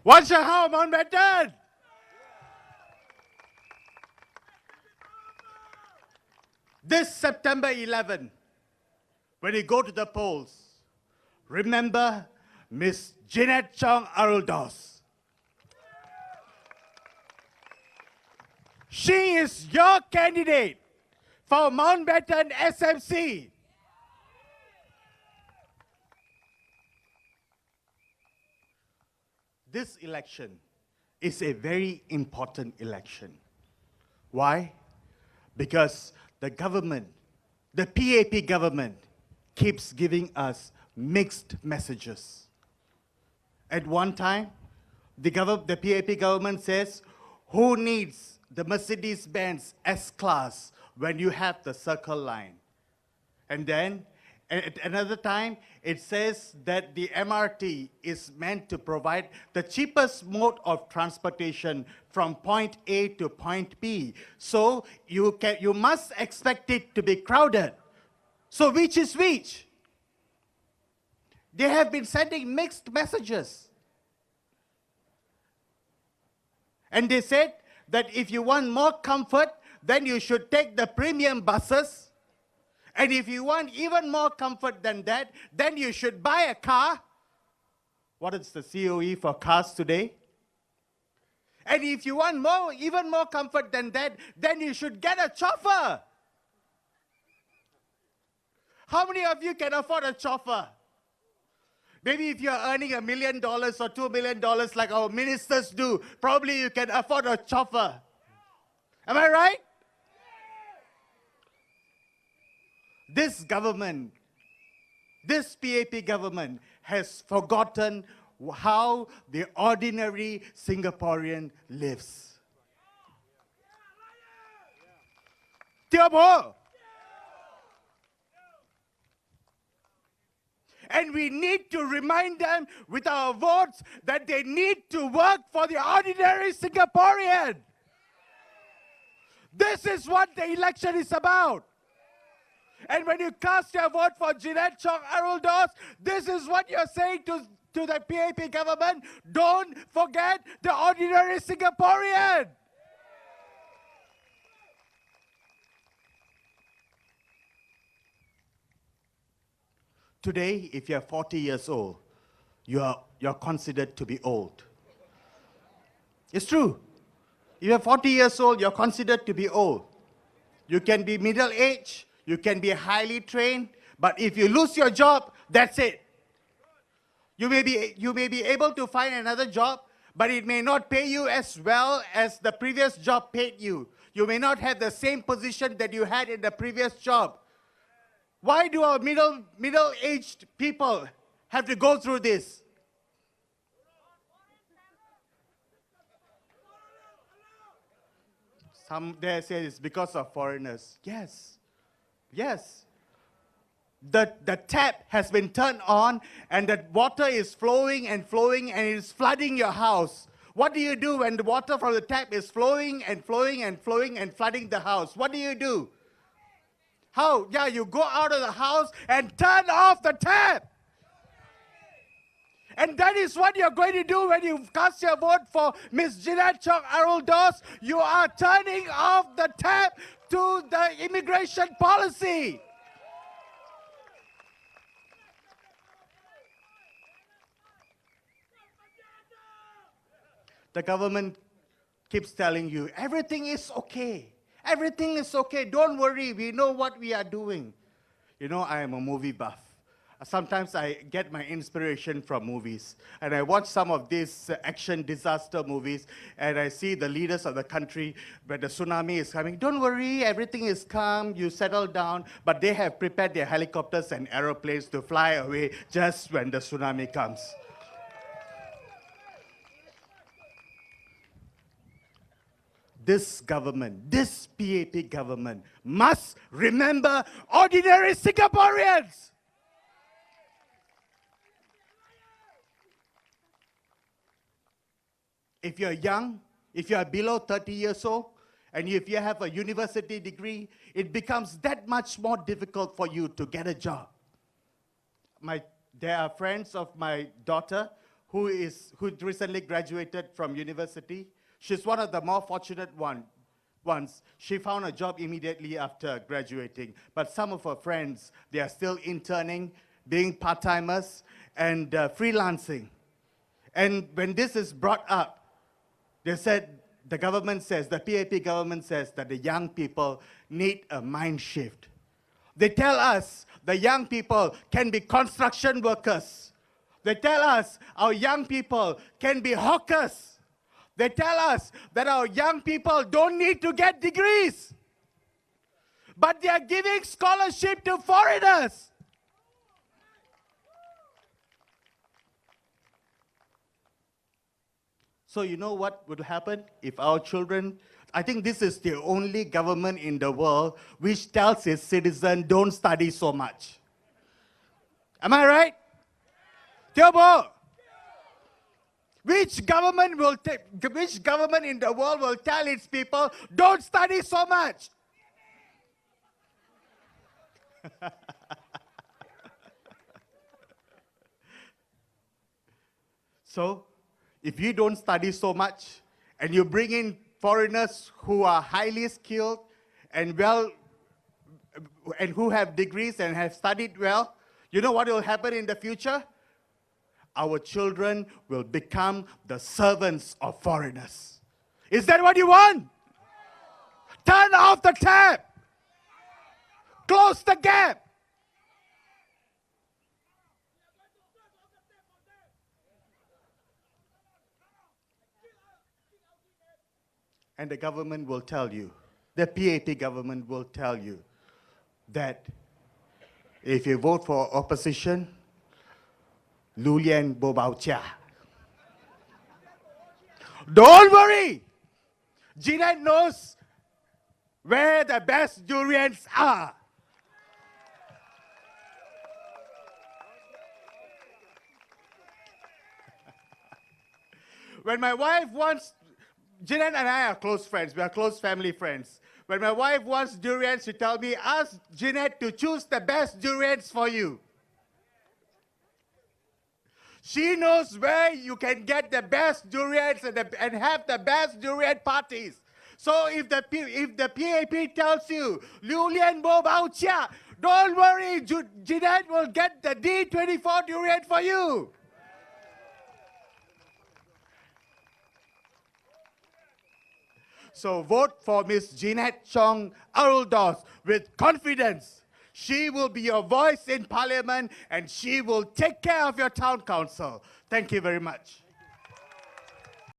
Watch your how, Mountbatten! This September 11, when you go to the polls, remember Miss Jeanette Chong Aruldos. She is your candidate for Mountbatten SMC. This election is a very important election. Why? Because the government, the PAP government, keeps giving us mixed messages. At one time, the PAP government says, who needs the Mercedes-Benz S-Class when you have the Circle Line? And then, at another time, it says that the MRT is meant to provide the cheapest mode of transportation from point A to point B. So you must expect it to be crowded. So which is which? They have been sending mixed messages. And they said that if you want more comfort, then you should take the premium buses. And if you want even more comfort than that, then you should buy a car. What is the COE for cars today? And if you want even more comfort than that, then you should get a chauffeur. How many of you can afford a chauffeur? Maybe if you're earning $1 million or $2 million like our ministers do, probably you can afford a chauffeur. Am I right? This government, this PAP government has forgotten how the ordinary Singaporean lives. Tiapo! And we need to remind them with our votes that they need to work for the ordinary Singaporean. This is what the election is about. And when you cast your vote for Jeanette Chong Aruldos, this is what you're saying to the PAP government. Don't forget the ordinary Singaporean. Today, if you're 40 years old, you're considered to be old. It's true. If you're 40 years old, you're considered to be old. You can be middle-aged, you can be highly trained, but if you lose your job, that's it. You may be able to find another job, but it may not pay you as well as the previous job paid you. You may not have the same position that you had in the previous job. Why do our middle-aged people have to go through this? Some there say it's because of foreigners. Yes. Yes. The tap has been turned on and the water is flowing and flowing and it is flooding your house. What do you do when the water from the tap is flowing and flowing and flowing and flooding the house? What do you do? How? Yeah, you go out of the house and turn off the tap. And that is what you're going to do when you cast your vote for Ms. Jeanette Chong Aruldos. You are turning off the tap to the immigration policy. The government keeps telling you, everything is okay. Everything is okay. Don't worry. We know what we are doing. You know, I am a movie buff. Sometimes I get my inspiration from movies. And I watch some of these action disaster movies, and I see the leaders of the country, when the tsunami is coming, don't worry, everything is calm, you settle down. But they have prepared their helicopters and aeroplanes to fly away just when the tsunami comes. This government, this PAP government, must remember ordinary Singaporeans. If you're young, if you are below 30 years old, and if you have a university degree, it becomes that much more difficult for you to get a job. There are friends of my daughter who recently graduated from university. She's one of the more fortunate ones. She found a job immediately after graduating. But some of her friends, they are still interning, being part-timers, and freelancing. And when this is brought up, they said, the government says, the PAP government says that the young people need a mind shift. They tell us the young people can be construction workers. They tell us our young people can be hawkers. They tell us that our young people don't need to get degrees. But they are giving scholarship to foreigners. So you know what would happen if our children, I think this is the only government in the world which tells its citizens don't study so much. Am I right? Tiobo, which government in the world will tell its people don't study so much? So, if you don't study so much, and you bring in foreigners who are highly skilled and who have degrees and have studied well, you know what will happen in the future? Our children will become the servants of foreigners. Is that what you want? Turn off the tap. Close the gap. And the government will tell you, the PAP government will tell you that if you vote for opposition, Lulian Bobao Chia. Don't worry! Jeanette knows where the best durians are. When my wife wants, Jeanette and I are close friends. We are close family friends. When my wife wants durians, she tells me, ask Jeanette to choose the best durians for you. She knows where you can get the best durians and have the best durian parties. So if the PAP tells you, Lulian Bo Bao Chia, don't worry, Jeanette will get the D24 durian for you. So vote for Miss Jeanette Chong Aruldos with confidence. She will be your voice in Parliament and she will take care of your town council. Thank you very much.